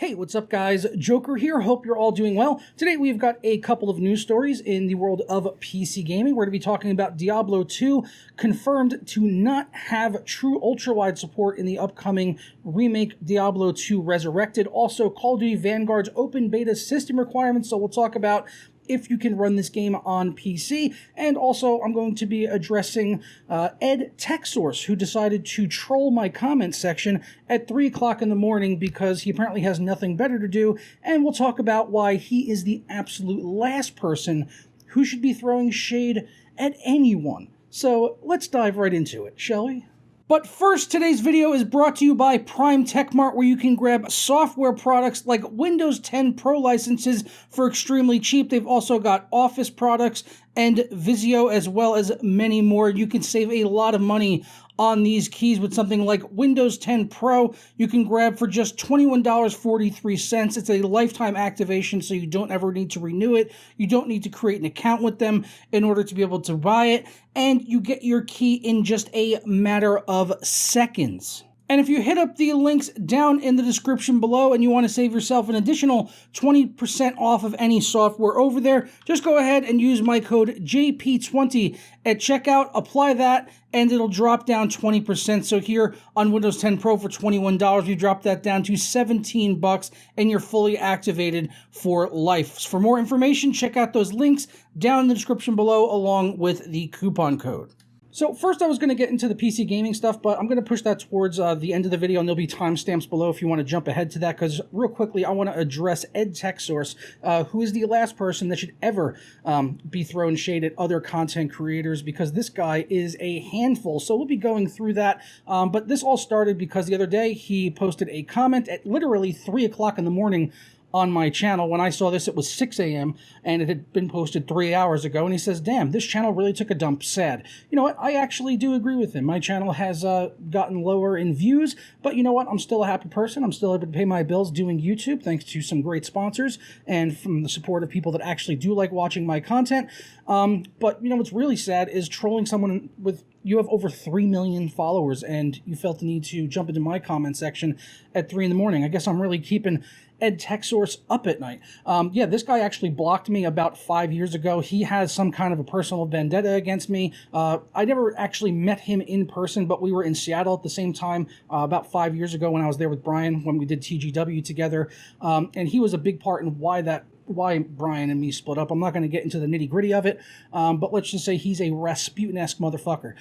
Hey, what's up guys? Joker here. Hope you're all doing well. Today we've got a couple of news stories in the world of PC gaming. We're going to be talking about Diablo 2, confirmed to not have true ultrawide support in the upcoming remake Diablo 2 Resurrected. Also, Call of Duty Vanguard's open beta system requirements, so we'll talk about if you can run this game on PC. And also, I'm going to be addressing Ed TechSource, who decided to troll my comment section at 3 o'clock in the morning because he apparently has nothing better to do. And we'll talk about why he is the absolute last person who should be throwing shade at anyone. So let's dive right into it, shall we? But first, today's video is brought to you by Prime Tech Mart, where you can grab software products like Windows 10 Pro licenses for extremely cheap. They've also got Office products and Vizio, as well as many more. You can save a lot of money on these keys with something like Windows 10 Pro. You can grab for just $21.43. It's a lifetime activation, so you don't ever need to renew it. You don't need to create an account with them in order to be able to buy it, and you get your key in just a matter of seconds. And if you hit up the links down in the description below and you want to save yourself an additional 20% off of any software over there, just go ahead and use my code JP20 at checkout, apply that, and it'll drop down 20%. So here on Windows 10 Pro for $21, we drop that down to $17 and you're fully activated for life. For more information, check out those links down in the description below along with the coupon code. So first I was going to get into the PC gaming stuff, but I'm going to push that towards the end of the video, and there'll be timestamps below if you want to jump ahead to that, because real quickly I want to address Ed TechSource, who is the last person that should ever be throwing shade at other content creators, because this guy is a handful. So we'll be going through that, but this all started because the other day he posted a comment at literally 3 o'clock in the morning on my channel. When I saw this, it was 6 a.m. and it had been posted 3 hours ago. And he says, damn, this channel really took a dump. Sad. You know what? I actually do agree with him. My channel has gotten lower in views, but you know what? I'm still a happy person. I'm still able to pay my bills doing YouTube, thanks to some great sponsors and from the support of people that actually do like watching my content. But you know, what's really sad is trolling someone with, you have over 3 million followers and you felt the need to jump into my comment section at 3 in the morning. I guess I'm really keeping Ed TechSource up at night. Yeah, this guy actually blocked me about 5 years ago. He has some kind of a personal vendetta against me. I never actually met him in person, but we were in Seattle at the same time about 5 years ago when I was there with Brian, when we did TGW together. And he was a big part in why Brian and me split up. I'm not going to get into the nitty-gritty of it, but let's just say he's a Rasputin-esque motherfucker.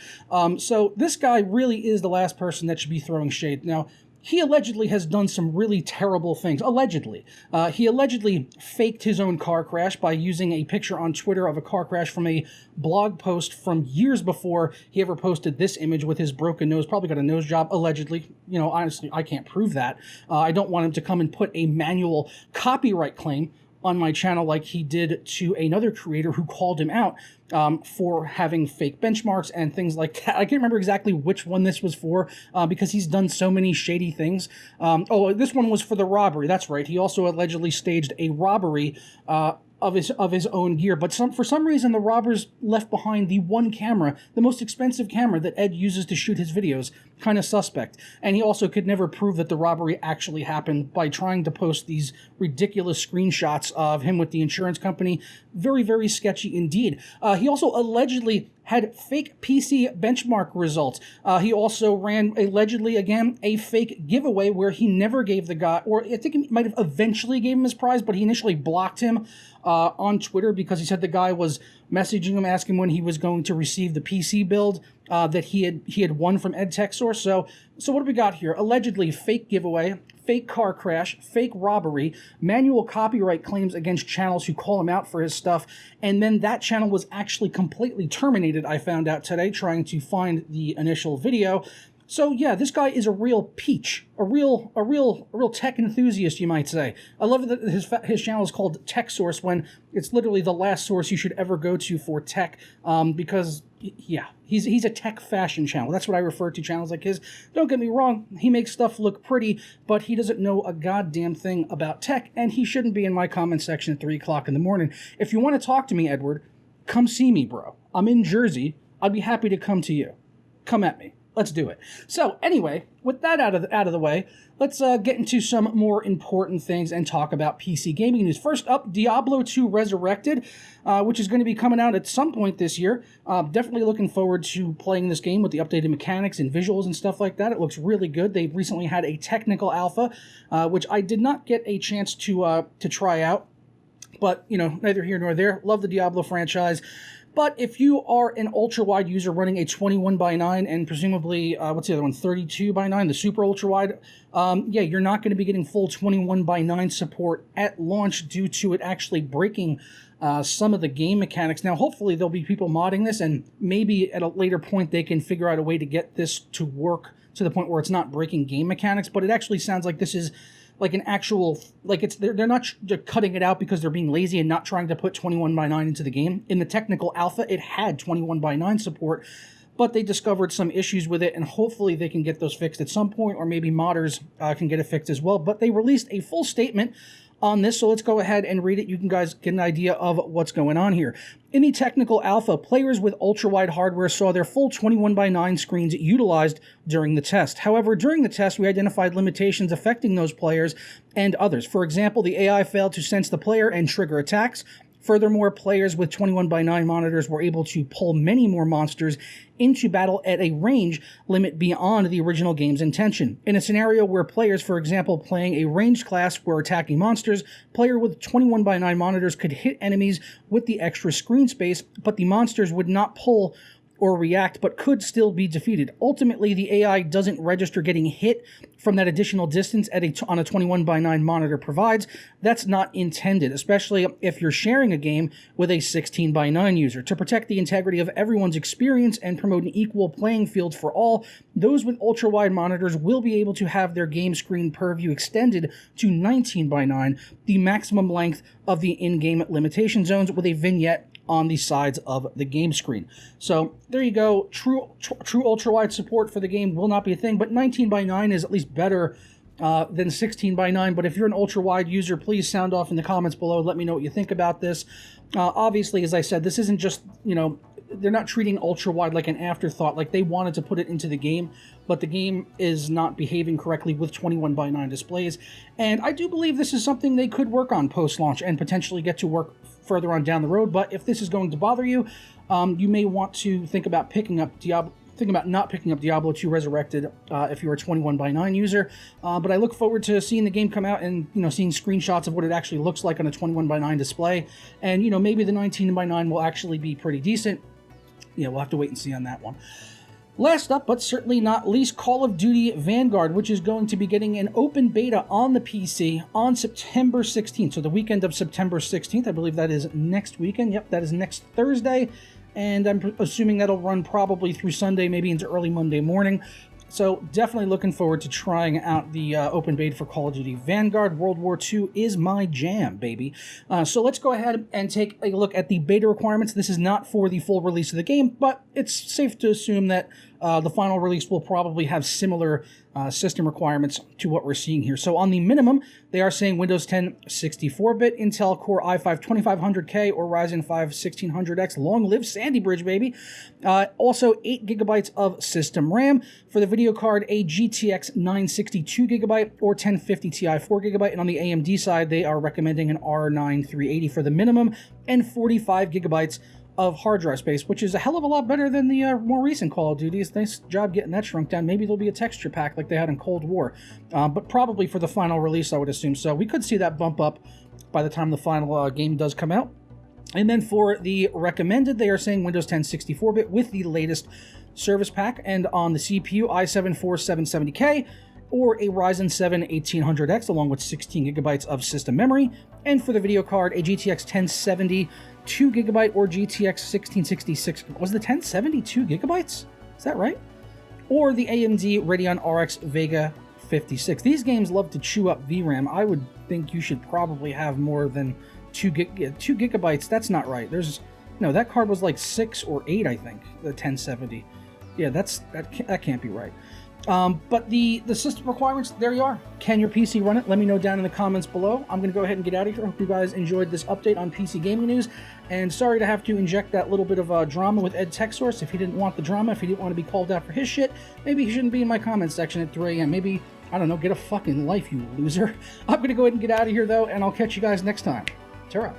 So this guy really is the last person that should be throwing shade. Now, he allegedly has done some really terrible things. Allegedly. He allegedly faked his own car crash by using a picture on Twitter of a car crash from a blog post from years before he ever posted this image with his broken nose. Probably got a nose job, allegedly. You know, honestly, I can't prove that. I don't want him to come and put a manual copyright claim on my channel like he did to another creator who called him out for having fake benchmarks and things like that. I can't remember exactly which one this was for because he's done so many shady things. Oh, this one was for the robbery. That's right. He also allegedly staged a robbery of his own gear, but for some reason the robbers left behind the one camera, the most expensive camera that Ed uses to shoot his videos. Kind of suspect. And he also could never prove that the robbery actually happened by trying to post these ridiculous screenshots of him with the insurance company. Very, very sketchy indeed. He also allegedly had fake PC benchmark results. He also ran, allegedly, again, a fake giveaway where he never gave the guy, or I think he might have eventually gave him his prize, but he initially blocked him on Twitter because he said the guy was messaging him, asking when he was going to receive the PC build that he had won from Ed TechSource. So what do we got here? Allegedly fake giveaway, fake car crash, fake robbery, manual copyright claims against channels who call him out for his stuff, and then that channel was actually completely terminated, I found out today, trying to find the initial video. So yeah, this guy is a real peach, a real tech enthusiast, you might say. I love that his channel is called TechSource when it's literally the last source you should ever go to for tech, because yeah, he's a tech fashion channel. That's what I refer to channels like his. Don't get me wrong, he makes stuff look pretty, but he doesn't know a goddamn thing about tech, and he shouldn't be in my comment section at 3 o'clock in the morning. If you want to talk to me, Edward, come see me, bro. I'm in Jersey. I'd be happy to come to you. Come at me. let's do it. So anyway, with that out of the way, let's get into some more important things and talk about PC gaming news. First up, Diablo II Resurrected, which is going to be coming out at some point this year. Definitely looking forward to playing this game with the updated mechanics and visuals and stuff like that. It looks really good. They recently had a technical alpha, which I did not get a chance to try out. But, you know, neither here nor there. Love the Diablo franchise. But if you are an ultra-wide user running a 21x9 and presumably, what's the other one, 32x9, the super ultra-wide, yeah, you're not going to be getting full 21x9 support at launch due to it actually breaking some of the game mechanics. Now, hopefully there'll be people modding this, and maybe at a later point they can figure out a way to get this to work to the point where it's not breaking game mechanics, but it actually sounds like this is like an actual, like they're not cutting it out because they're being lazy and not trying to put 21x9 into the game. In the technical alpha, it had 21x9 support, but they discovered some issues with it, and hopefully they can get those fixed at some point, or maybe modders can get it fixed as well. But they released a full statement on this, so let's go ahead and read it. You can guys get an idea of what's going on here. In the technical alpha, players with ultra-wide hardware saw their full 21x9 screens utilized during the test. However, during the test, we identified limitations affecting those players and others. For example, the AI failed to sense the player and trigger attacks. Furthermore, players with 21x9 monitors were able to pull many more monsters into battle at a range limit beyond the original game's intention. In a scenario where players, for example, playing a ranged class were attacking monsters, player with 21x9 monitors could hit enemies with the extra screen space, but the monsters would not pull or react, but could still be defeated. Ultimately, the AI doesn't register getting hit from that additional distance on a 21x9 monitor provides. That's not intended, especially if you're sharing a game with a 16x9 user. To protect the integrity of everyone's experience and promote an equal playing field for all, those with ultra-wide monitors will be able to have their game screen purview extended to 19x9, the maximum length of the in-game limitation zones, with a vignette on the sides of the game screen. So there you go. True ultra-wide support for the game will not be a thing, but 19x9 is at least better than 16x9. But if you're an ultra-wide user, please sound off in the comments below. Let me know what you think about this. Obviously, as I said, this isn't just, you know, they're not treating ultra-wide like an afterthought, like they wanted to put it into the game, but the game is not behaving correctly with 21x9 displays. And I do believe this is something they could work on post-launch and potentially get to work further on down the road. But if this is going to bother you, you may want to think about not picking up Diablo II Resurrected if you're a 21x9 user. But I look forward to seeing the game come out and, you know, seeing screenshots of what it actually looks like on a 21x9 display. And, you know, maybe the 19x9 will actually be pretty decent. Yeah, we'll have to wait and see on that one. Last up, but certainly not least, Call of Duty Vanguard, which is going to be getting an open beta on the PC on September 16th. So the weekend of September 16th, I believe that is next weekend. Yep, that is next Thursday. And I'm assuming that'll run probably through Sunday, maybe into early Monday morning. So definitely looking forward to trying out the open beta for Call of Duty Vanguard. World War II is my jam, baby. So let's go ahead and take a look at the beta requirements. This is not for the full release of the game, but it's safe to assume that the final release will probably have similar system requirements to what we're seeing here. So on the minimum, they are saying Windows 10 64-bit, Intel Core i5 2500K or Ryzen 5 1600X. Long live Sandy Bridge, baby. Also, 8 gigabytes of system RAM. For the video card, a GTX 960 2GB or 1050 Ti 4GB. And on the AMD side, they are recommending an R9 380 for the minimum and 45 gigabytes of hard drive space, which is a hell of a lot better than the more recent Call of Duties. Nice job getting that shrunk down. Maybe there'll be a texture pack like they had in Cold War, but probably for the final release, I would assume. So we could see that bump up by the time the final game does come out. And then for the recommended, they are saying Windows 10 64-bit with the latest service pack, and on the CPU, i7 4770K or a Ryzen 7 1800X along with 16 gigabytes of system memory. And for the video card, a GTX 1070 2GB or GTX 1666. Was the 1070 2 gigabytes? Is that right? Or the AMD Radeon RX Vega 56. These games love to chew up VRAM. I would think you should probably have more than 2 gigabytes. That's not right. No, that card was like 6 or 8, I think, the 1070. Yeah, that can't be right. But the system requirements, there you are. Can your PC run it? Let me know down in the comments below. I'm going to go ahead and get out of here. I hope you guys enjoyed this update on PC gaming news. And sorry to have to inject that little bit of drama with Ed TechSource. If he didn't want the drama, if he didn't want to be called out for his shit, maybe he shouldn't be in my comment section at 3 a.m. Maybe, I don't know, get a fucking life, you loser. I'm going to go ahead and get out of here, though, and I'll catch you guys next time. Ta-ra.